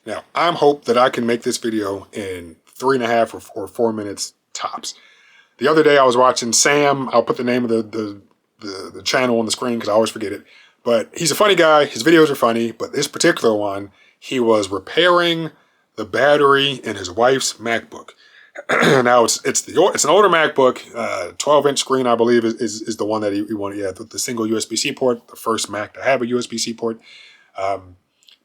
Now, I'm hope that I can make this video in 3.5 or 4 minutes tops. The other day I was watching Sam. I'll put the name of the channel on the screen because I always forget it. But he's a funny guy. His videos are funny. But this particular one, he was repairing the battery in his wife's MacBook. Now it's an older MacBook, 12-inch screen, I believe, is the one that he wanted. Yeah, the single USB-C port, the first Mac to have a USB-C port.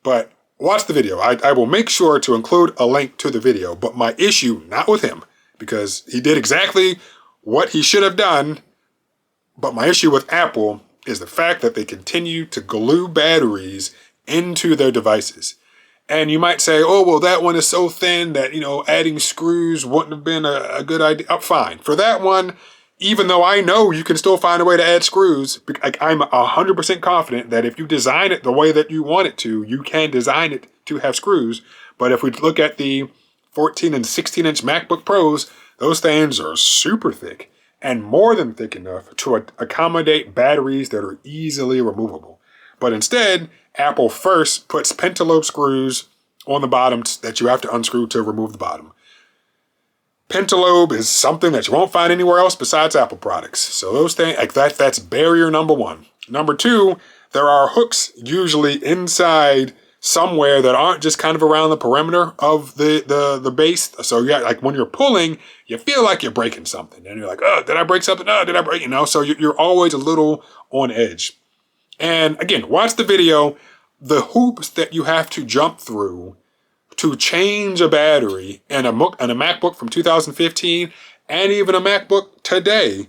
But watch the video. I will make sure to include a link to the video. But my issue, not with him, because he did exactly what he should have done. But my issue with Apple is the fact that they continue to glue batteries into their devices. And you might say, oh, well, that one is so thin that, adding screws wouldn't have been a good idea. Oh, fine. For that one, even though I know you can still find a way to add screws, I'm 100% confident that if you design it the way that you want it to, you can design it to have screws. But if we look at the 14 and 16-inch MacBook Pros, those things are super thick and more than thick enough to accommodate batteries that are easily removable. But instead, Apple first puts pentalobe screws on the bottom that you have to unscrew to remove the bottom. Pentalobe is something that you won't find anywhere else besides Apple products. So those things, like that's barrier number one. Number two, there are hooks usually inside somewhere that aren't just kind of around the perimeter of the base. So like when you're pulling, you feel like you're breaking something. And you're like, oh, did I break something? Oh, did I break? So you're always a little on edge. And again, watch the video. The hoops that you have to jump through to change a battery in a MacBook from 2015 and even a MacBook today,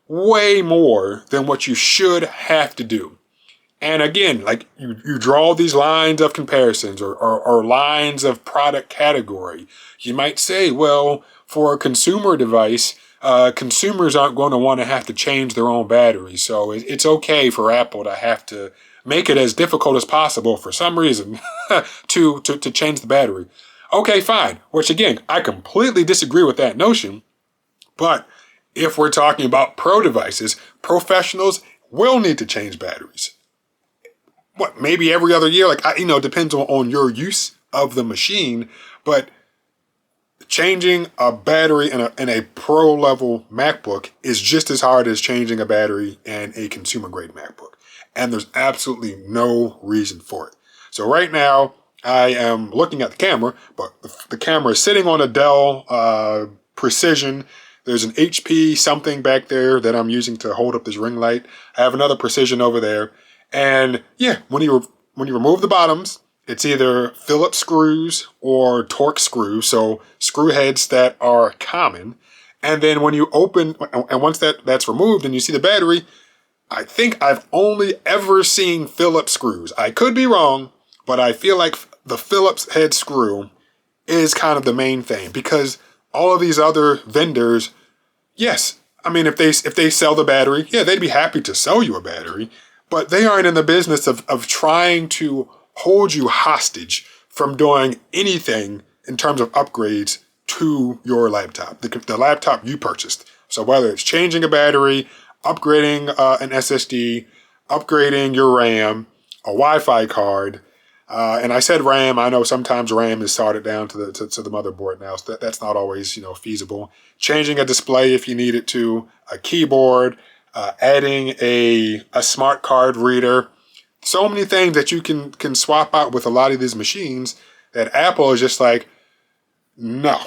way more than what you should have to do. And again, like you draw these lines of comparisons or lines of product category. You might say, well, for a consumer device, consumers aren't going to want to have to change their own battery. So it's okay for Apple to have to make it as difficult as possible for some reason to change the battery. Okay, fine. Which again, I completely disagree with that notion. But if we're talking about pro devices, professionals will need to change batteries. Maybe every other year? Depends on your use of the machine. But changing a battery in a pro level MacBook is just as hard as changing a battery in a consumer grade MacBook. And there's absolutely no reason for it. So right now I am looking at the camera, but the camera is sitting on a Dell Precision. There's an HP something back there that I'm using to hold up this ring light. I have another Precision over there. And yeah, when you remove the bottoms, it's either Phillips screws or Torx screws, so screw heads that are common. And then when you open, and once that's removed and you see the battery, I think I've only ever seen Phillips screws. I could be wrong, but I feel like the Phillips head screw is kind of the main thing because all of these other vendors, yes, I mean, if they sell the battery, yeah, they'd be happy to sell you a battery, but they aren't in the business of trying to hold you hostage from doing anything in terms of upgrades to your laptop, the laptop you purchased. So whether it's changing a battery, upgrading an SSD, upgrading your RAM, a Wi-Fi card, and I said RAM. I know sometimes RAM is soldered down to the motherboard now, so that's not always feasible. Changing a display if you need it to, a keyboard, adding a smart card reader. So many things that you can swap out with a lot of these machines that Apple is just like, no.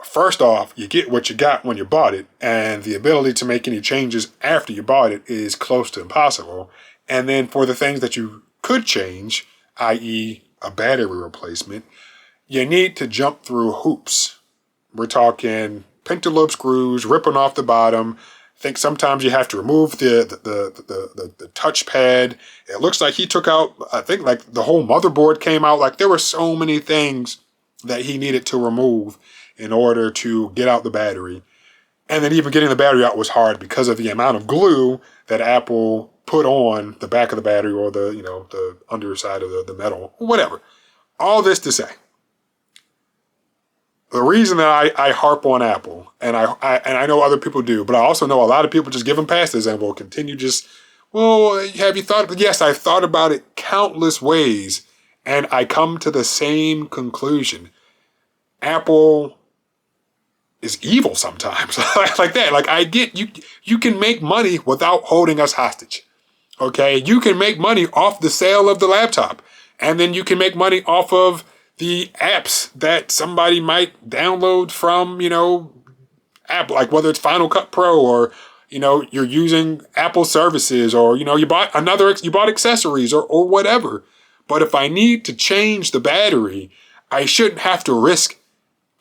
First off, you get what you got when you bought it, and the ability to make any changes after you bought it is close to impossible. And then for the things that you could change, i.e. a battery replacement, you need to jump through hoops. We're talking pentalobe screws, ripping off the bottom. I think sometimes you have to remove the touchpad. It looks like he took out, I think like the whole motherboard came out. Like there were so many things that he needed to remove in order to get out the battery. And then even getting the battery out was hard because of the amount of glue that Apple put on the back of the battery or the underside of the metal, whatever. All this to say, the reason that I harp on Apple, and I know other people do, but I also know a lot of people just give them passes and will continue just, well, have you thought? Yes, I've thought about it countless ways, And I come to the same conclusion. Apple is evil sometimes. Like that. Like, I get you can make money without holding us hostage. Okay? You can make money off the sale of the laptop. And then you can make money off of the apps that somebody might download from, Apple, like whether it's Final Cut Pro or, you're using Apple services or, you bought accessories or whatever. But if I need to change the battery, I shouldn't have to risk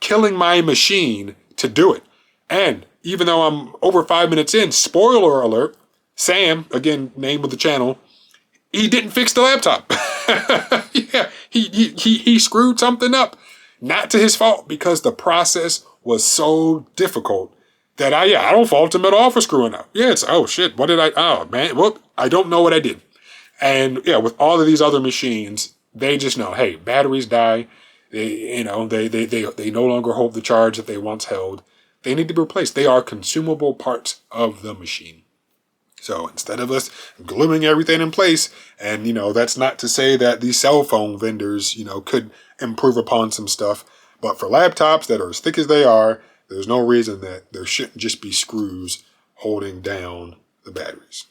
killing my machine to do it. And even though I'm over 5 minutes in, spoiler alert, Sam, again, name of the channel, he didn't fix the laptop. Yeah, he screwed something up. Not to his fault, because the process was so difficult that I don't fault him at all for screwing up. Yeah, it's, oh shit, I don't know what I did. And yeah, with all of these other machines, they just know, hey, batteries die. They no longer hold the charge that they once held. They need to be replaced. They are consumable parts of the machine. So instead of us gluing everything in place, and, that's not to say that these cell phone vendors, could improve upon some stuff. But for laptops that are as thick as they are, there's no reason that there shouldn't just be screws holding down the batteries.